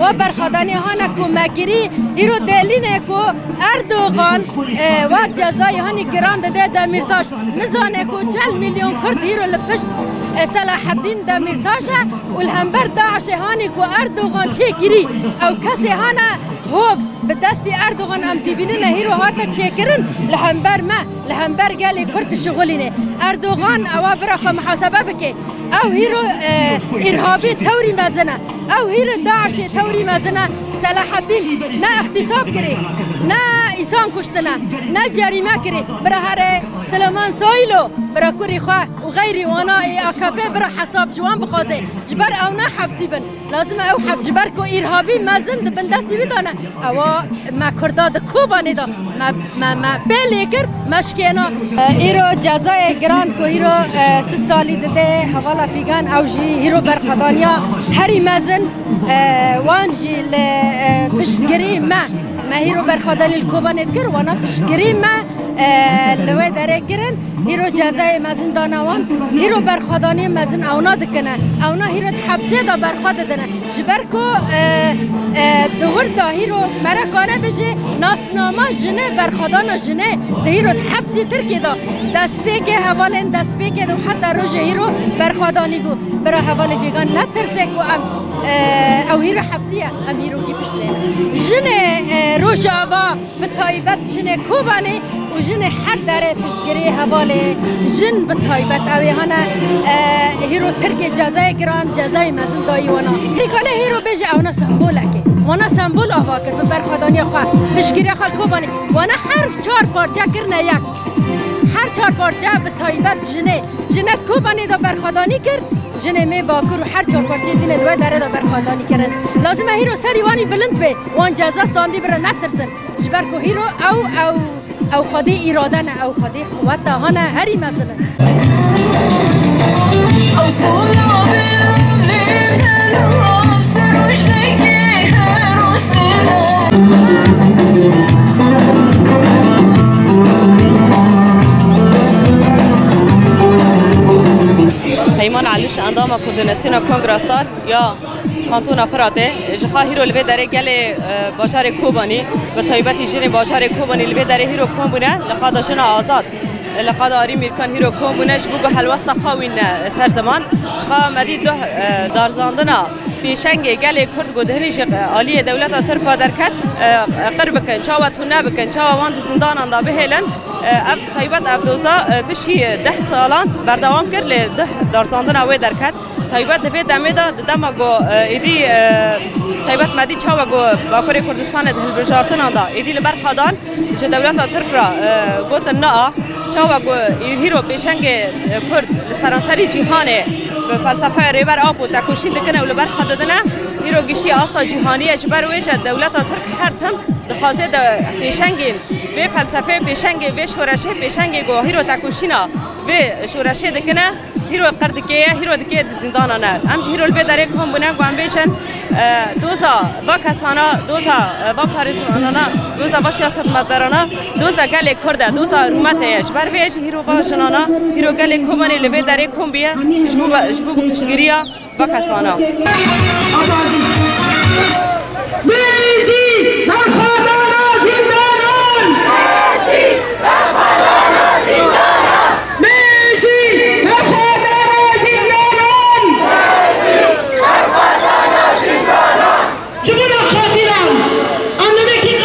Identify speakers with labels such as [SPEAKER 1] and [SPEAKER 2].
[SPEAKER 1] و برخوردانی هانا کو مگیری هیرو دلینه کو اردوغان و جزای هانی گران ده دمیرتاش نزانه کو 40 میلیون کرد هیرو لپشت صلاح الدین دمیرتاشه و الهمبر داعش هانی کو اردوغان چه گیری او کسی هانا هوف به دستی اردوغان ام دیبینه هیرو هاتا چه کرن لهمبر ما لهمبر گالی کرد شغلینه اردوغان او برخو محاسبه بکه او هیرو ارهابی توری مزنه او هیرو داعش توری مزنه صلاح الدین نه اغتصاب کری نه انسان کشتنه نه جریمه کری برا هر سلمان سایلو برا کوری خواه و غیری وانا اکبه برا حساب جوان بخوازه جبر او نه حبسی بن لازم او حبس جبر کو ارهابی مزن بن دستی بدانه او ما کرداد کوبانی دا ما بلیکر مشکینا ایرو جزای گران کو ایرو 3 سالی ده حوالا فیگان او جی ایرو برخدانیا هری مزن وانجی پشگری ما هیرو برخدانی الکوبانیت کر وانا پشگری ما لوی داره کرن هیرو جزای مزن دانوان هیرو برخدانی مزن اونا دکنه اونا هیرو حبسه دا برخد دنه جبر کو دور دا هیرو مرکانه بشه ناسنامه جنه برخدان جنه ده هیرو حبسی ترکی دا دست که حوالن دست که دو حتی روز هیرو برخدانی بو برا حوال فیگان نترسه کو ام او هیرو حبسیه ام هیرو کی پشترینه جنه روز آوا به تایبت جنه کوبانی و جن هر داره پشگیری حواله جن به تایبت اوی هانا هیرو ترک جزای گران جزای مزن دایی وانا دیگانه هیرو بجه اونا سمبوله که وانا سمبول آوا کرد به برخدانی خواه پشگیری خال کوبانی وانا هر 4 پارچه کرنه یک هر 4 پارچه به تایبت جنت کوبانی دا برخدانی کرد جنه می باکر و هر 4 پارچه دینه دوی داره دا برخدانی کردن لازمه هیرو سری وانی بلند به وان جزا ساندی بره نترسن جبر کو هیرو او خدي إرادنا أو خدي قوتنا هنا هري مثلا
[SPEAKER 2] پیمان علوش اندام کوردیناسیون کنگراسار یا کانتون فراته جخا هیرو لبه داره گل باشار کوبانی به تایبتی جن باشار کوبانی لبه داره هیرو کومونه لقادشون آزاد لقاد آری میرکان هیرو کومونش بگو حلوست خاوین سر زمان شخا مدید دو دارزاندنا پیشنگ گل کرد گودهنیش عالی دولت ترکا درکت قرب کن چاوا تو نبکن چاوا وان زندان اندا بهلن اب تایبت ابدوزا بشی 10 سالان بردوام کرد ل دارزاندنا و درکت تایبت دفعه دمیدا دما گو ایدی تایبت مدی چاوا گو باکوری کردستان دهل بجارتن اندا ایدی لبر خدان ج دولت ترک را گوتن نا چاوا گو هیرو پیشنگ کرد سراسری جهانه فلسفه ریبر آب و تکوشین دکنه و لبر خدادنه هیرو گشی آسا جهانیه جبر ویشه دولت ترک هر تم دخوازه پیشنگین به فلسفه پیشنگ به شورشه پیشنگ گو هیرو تکوشینا به شورشه دکنه هیرو قردکیه هیرو دکیه زندانه نه همش هیرو الوی داره کم بونه گوام بیشن دوزا با کسانا دوزا با پاریزانا دوزا با سیاست مدارنا دوزا گله کرده دوزا رومتهش بر ویش هیرو با جنانا هیرو گله کمانی الوی داره کم بیه جبو پشگیریا با کسانا
[SPEAKER 3] Cumhurbaşkanı Anlamak